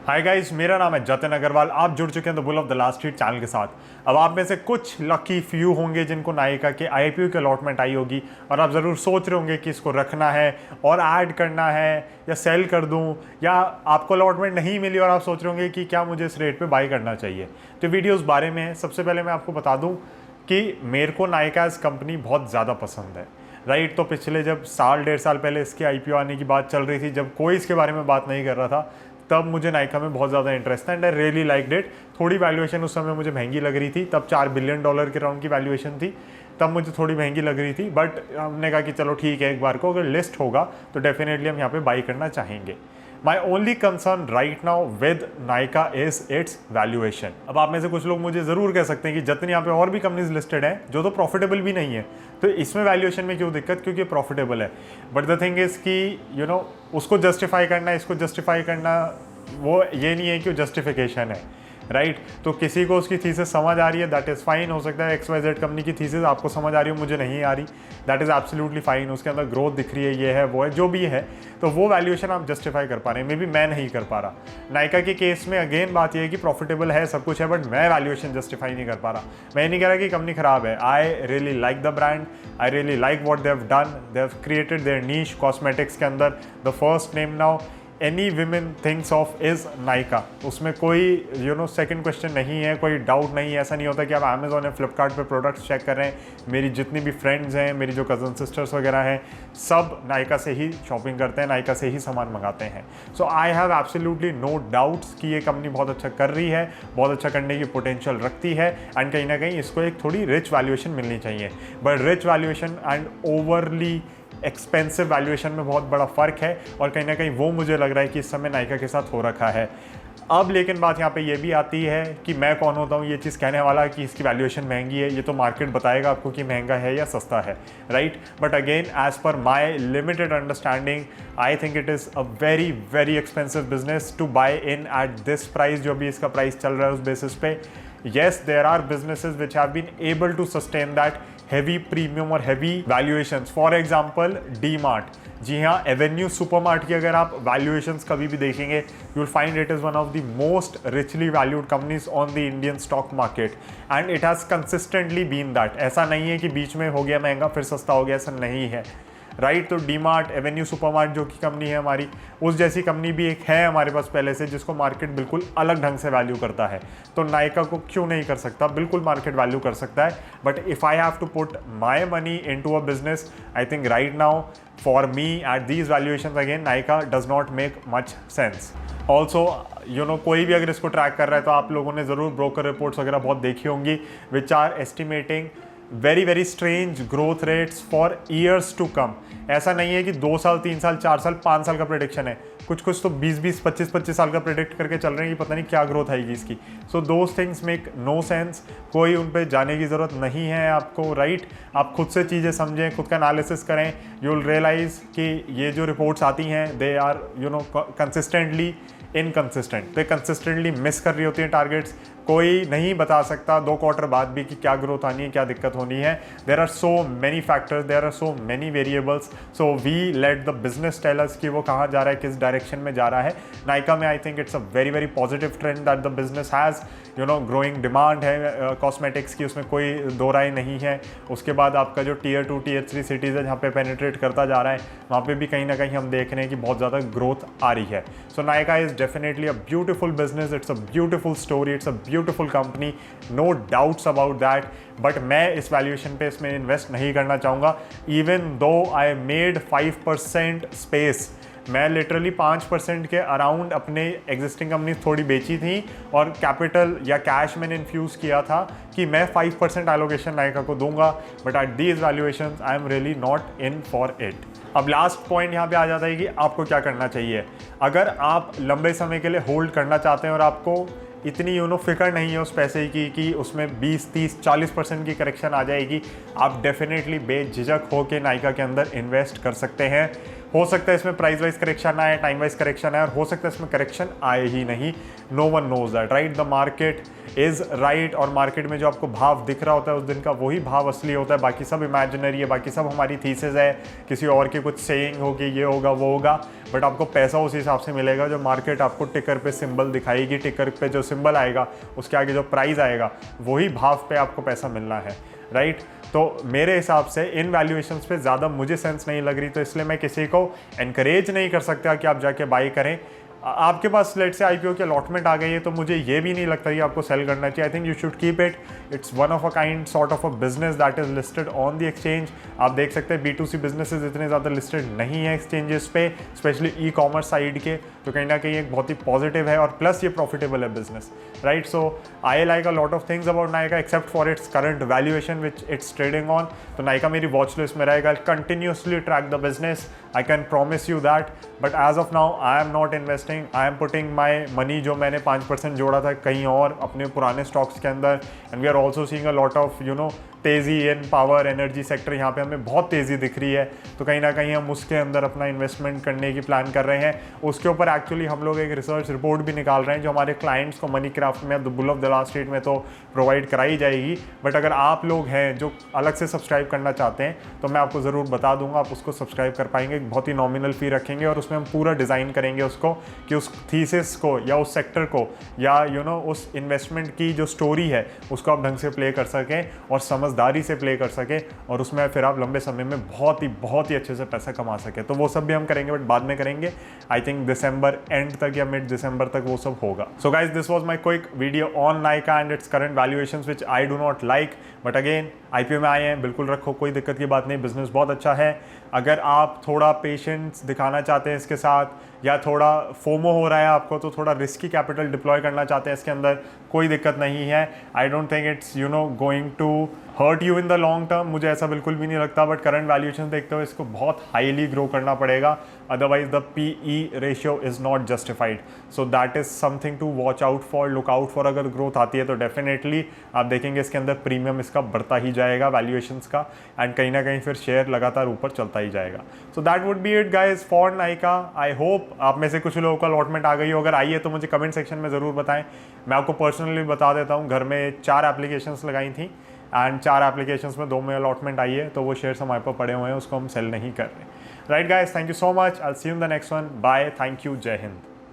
Hi guys, मेरा नाम है जतिन अग्रवाल। आप जुड़ चुके हैं the bull of the last street channel के साथ। अब आप में से कुछ लकी फ्यू होंगे जिनको नायका के आईपीओ की अलॉटमेंट आई होगी और आप ज़रूर सोच रहे होंगे कि इसको रखना है और ऐड करना है या सेल कर दूं, या आपको अलॉटमेंट नहीं मिली और आप सोच रहे होंगे कि क्या मुझे इस रेट पे बाई करना चाहिए। तो वीडियो उस बारे में है। सबसे पहले मैं आपको बता दूँ कि मेरे को नायका एज कंपनी बहुत ज़्यादा पसंद है, राइट। तो पिछले जब साल डेढ़ साल पहले इसके आईपीओ आने की बात चल रही थी, जब कोई इसके बारे में बात नहीं कर रहा था, तब मुझे नायका में बहुत ज़्यादा इंटरेस्ट था and I really liked it. थोड़ी वैल्यूएशन उस समय मुझे महंगी लग रही थी, तब $4 बिलियन के राउंड की वैल्यूएशन थी, तब मुझे थोड़ी महंगी लग रही थी। बट हमने कहा कि चलो ठीक है, एक बार को अगर लिस्ट होगा तो डेफिनेटली हम यहाँ पे बाई करना चाहेंगे। My only concern right now with Nykaa is it's valuation. अब आप में से कुछ लोग मुझे ज़रूर कह सकते हैं कि जतन यहाँ पे और भी कंपनीज लिस्टेड हैं जो तो प्रॉफिटेबल भी नहीं है, तो इसमें वैल्यूएशन में क्यों दिक्कत, क्योंकि प्रॉफिटेबल है। बट द थिंग इज़ कि उसको जस्टिफाई करना, इसको जस्टिफाई करना, वो ये नहीं है कि वो जस्टिफिकेशन है, राइट। तो किसी को उसकी थीसिस समझ आ रही है, दैट इज़ फाइन। हो सकता है XYZ कंपनी की थीसिस आपको समझ आ रही हो, मुझे नहीं आ रही, दैट इज़ एब्सोल्युटली फाइन। उसके अंदर ग्रोथ दिख रही है, ये है वो है, जो भी है, तो वो वैल्यूएशन आप जस्टिफाई कर पा रहे हैं। मे बी मैं नहीं कर पा रहा। नायका के केस में अगेन बात ये है कि प्रॉफिटेबल है, सब कुछ है, बट मैं वैल्यूएशन जस्टिफाई नहीं कर पा रहा। मैं नहीं कह रहा कि कंपनी खराब है। I really like the brand, I really like what they have done, they have created their niche cosmetics के अंदर। The first name now any women thinks of is Nykaa. उसमें कोई सेकंड क्वेश्चन नहीं है, कोई डाउट नहीं है। ऐसा नहीं होता कि आप अमेजोन या फ्लिपकार्ट पे प्रोडक्ट्स चेक कर रहे हैं। मेरी जितनी भी फ्रेंड्स हैं, मेरी जो कज़न सिस्टर्स वगैरह हैं, सब नायका से ही शॉपिंग करते हैं, नायका से ही सामान मंगाते हैं। So I have absolutely no doubts कि ये कंपनी बहुत अच्छा कर रही है, बहुत अच्छा करने की पोटेंशियल रखती है एंड कहीं ना कहीं इसको एक थोड़ी रिच वैल्यूएशन मिलनी चाहिए। But rich valuation and overly expensive valuation में बहुत बड़ा फ़र्क है, और कहीं ना कहीं वो मुझे लग रहा है कि इस समय नायका के साथ हो रखा है। अब लेकिन बात यहाँ पे ये भी आती है कि मैं कौन होता हूँ ये चीज़ कहने वाला कि इसकी वैल्यूएशन महंगी है। ये तो मार्केट बताएगा आपको कि महंगा है या सस्ता है, right. But again as per my limited understanding, I think it is a very very expensive business to buy in at this price. जो भी इसका प्राइस चल रहा है उस बेसिस पे, yes, there are businesses which have been able to sustain that heavy premium और heavy valuations. For example, D-Mart. जी हाँ, एवेन्यू सुपरमार्ट की अगर आप वैल्यूएशंस कभी भी देखेंगे, you will find it is one of the most richly valued companies on the Indian stock market and it has consistently been that. ऐसा नहीं है कि बीच में हो गया महंगा फिर सस्ता हो गया, ऐसा नहीं है, राइट। तो D-Mart, एवेन्यू सुपरमार्ट जो कि कंपनी है हमारी, उस जैसी कंपनी भी एक है हमारे पास पहले से, जिसको मार्केट बिल्कुल अलग ढंग से वैल्यू करता है। तो नायका को क्यों नहीं कर सकता, बिल्कुल मार्केट वैल्यू कर सकता है। But if I have to put my money into a business, I think right now for me at these valuation again Nykaa does not make much sense. Also कोई भी अगर इसको ट्रैक कर रहा है तो आप लोगों ने ज़रूर ब्रोकर रिपोर्ट्स वगैरह बहुत देखी होंगी, which are estimating very very strange growth rates for years to come. ऐसा नहीं है कि 2 साल 3 साल 4 साल 5 साल का प्रेडिक्शन है, कुछ कुछ तो 20-20 25-25 साल का प्रेडिक्ट करके चल रहे हैं कि पता नहीं क्या ग्रोथ आएगी इसकी। So those things make no sense. कोई उन पे जाने की ज़रूरत नहीं है आपको, राइट। आप खुद से चीज़ें समझें, खुद का एनालिसिस करें, यू विल रियलाइज़ कि ये जो रिपोर्ट्स आती हैं दे आर कंसिस्टेंटली इनकंसिस्टेंट। तो कंसिस्टेंटली मिस कर रही होती हैं टारगेट्स। कोई नहीं बता सकता 2 क्वार्टर बाद भी कि क्या ग्रोथ आनी है, क्या दिक्कत होनी है। There are so many factors, there are so many variables. So we let the business tell us कि वो कहाँ जा रहा है, किस डायरेक्शन में जा रहा है। नायका में I think it's a very very positive trend that the business has, growing demand है कॉस्मेटिक्स की, उसमें कोई दो राय नहीं है। उसके बाद आपका जो Tier 2 Tier 3 सिटीज़ है जहाँ पे पेनिट्रेट करता जा रहा है, वहाँ पे भी कहीं ना कहीं हम देख रहे हैं कि बहुत ज़्यादा ग्रोथ आ रही है। So Nykaa is definitely a beautiful business, it's a beautiful story, it's a beautiful company, no doubts about that. But मैं इस वैल्यूएशन पे इसमें इन्वेस्ट नहीं करना चाहूँगा, even though I made 5% space. मैं लिटरली 5% के अराउंड अपने एग्जिस्टिंग कंपनी थोड़ी बेची थी और कैपिटल या कैश मैंने इन्फ्यूज़ किया था कि मैं 5% एलोकेशन नायका को दूंगा। But at these valuations I am really not in for it. अब लास्ट पॉइंट यहाँ पे आ जाता है कि आपको क्या करना चाहिए। अगर आप लंबे समय के लिए होल्ड करना चाहते हैं और आपको इतनी फिक्र नहीं है उस पैसे की कि उसमें 20-30-40% की करेक्शन आ जाएगी, आप डेफिनेटली बेझिझक हो के नायका के अंदर इन्वेस्ट कर सकते हैं। हो सकता है इसमें प्राइस वाइज करेक्शन आए, टाइम वाइज करेक्शन आए, और हो सकता है इसमें करेक्शन आए ही नहीं। No one knows that, right? The market is right. और मार्केट में जो आपको भाव दिख रहा होता है उस दिन का वही भाव असली होता है, बाकी सब इमेजिनरी है, बाकी सब हमारी थीसिस है, किसी और की कुछ सेइंग होगी, ये होगा वो होगा, बट आपको पैसा उस हिसाब से मिलेगा जो मार्केट आपको टिकर पे सिंबल दिखाएगी। टिकर पे जो सिंबल आएगा उसके आगे जो प्राइस आएगा वही भाव पे आपको पैसा मिलना है, राइट? तो मेरे हिसाब से इन वैल्यूएशंस पे ज़्यादा मुझे सेंस नहीं लग रही, तो इसलिए मैं किसी को एनकरेज नहीं कर सकता कि आप जाके बाई करें। आपके पास लेट से आईपीओ की अलॉटमेंट आ गई है तो मुझे ये भी नहीं लगता कि आपको सेल करना चाहिए। I think you should keep it. It's one of a kind sort of a business that is listed on the exchange. आप देख सकते हैं B2C बिजनेसेस इतने ज़्यादा लिस्टेड नहीं है एक्सचेंजेस पे, स्पेशली ई कॉमर्स साइड के, तो कहीं ना कहीं एक बहुत ही पॉजिटिव है, और प्लस ये प्रॉफिटेबल है business, right? So I like a lot of things about Nykaa except for its current valuation which its trading on. तो नायका मेरी वॉच लिस्ट में रहेगा, continuously track the business, I can promise you that. But as of now I am not investing, I am putting my money जो मैंने 5% जोड़ा था कहीं और अपने पुराने स्टॉक्स के अंदर। And we are also seeing a lot of तेज़ी इन पावर एनर्जी सेक्टर, यहाँ पे हमें बहुत तेज़ी दिख रही है, तो कहीं ना कहीं हम उसके अंदर अपना इन्वेस्टमेंट करने की प्लान कर रहे हैं। उसके ऊपर एक्चुअली हम लोग एक रिसर्च रिपोर्ट भी निकाल रहे हैं जो हमारे क्लाइंट्स को मनी क्राफ्ट में, the bull of the last street में तो प्रोवाइड कराई जाएगी, बट अगर आप लोग हैं जो अलग से सब्सक्राइब करना चाहते हैं तो मैं आपको ज़रूर बता दूंगा, आप उसको सब्सक्राइब कर पाएंगे। बहुत ही नॉमिनल फ़ी रखेंगे और उसमें हम पूरा डिज़ाइन करेंगे उसको कि उस थीसिस को या उस सेक्टर को या उस इन्वेस्टमेंट की जो स्टोरी है उसको आप ढंग से प्ले कर सकें और समझदारी से प्ले कर सके, और उसमें फिर आप लंबे समय में बहुत ही अच्छे से पैसा कमा सके। तो वो सब भी हम करेंगे, बट बाद में करेंगे। आई थिंक दिसंबर एंड तक या मिड दिसंबर तक वो सब होगा। So guys, this was my quick video on Nykaa and its current valuations which I do not like, but again IPO में आए हैं, बिल्कुल रखो, कोई दिक्कत की बात नहीं, बिजनेस बहुत अच्छा है। अगर आप थोड़ा पेशेंस दिखाना चाहते हैं इसके साथ, या थोड़ा फोमो हो रहा है आपको, तो थोड़ा रिस्की कैपिटल डिप्लॉय करना चाहते हैं इसके अंदर, कोई दिक्कत नहीं है। I don't think it's going to hurt you in the long term, मुझे ऐसा बिल्कुल भी नहीं लगता। बट करंट वैल्यूएशन देखते हुए इसको बहुत हाईली ग्रो करना पड़ेगा, otherwise the PE ratio is not justified. So that is something to watch out for, look out for. अगर ग्रोथ आती है तो डेफिनेटली आप देखेंगे इसके अंदर प्रीमियम इसका बढ़ता ही जाएगा वैल्यूएशंस का, एंड कहीं ना कहीं फिर शेयर लगातार ऊपर चलता ही जाएगा। So that would be it guys for Nykaa. I hope आप में से कुछ लोगों को अलॉटमेंट आ गई हो, अगर आई है तो मुझे कमेंट सेक्शन में ज़रूर बताएं। मैं आपको पर्सनली बता देता हूँ, घर में 4 एप्लीकेशंस लगाई थी एंड 4 एप्लीकेशंस में 2 में अलॉटमेंट आई है, तो वो शेयर्स हमारे पास पड़े हुए हैं, उसको हम सेल नहीं कर रहे। Right guys, thank you so much, I will see you in the next one, bye, thank you, जय हिंद।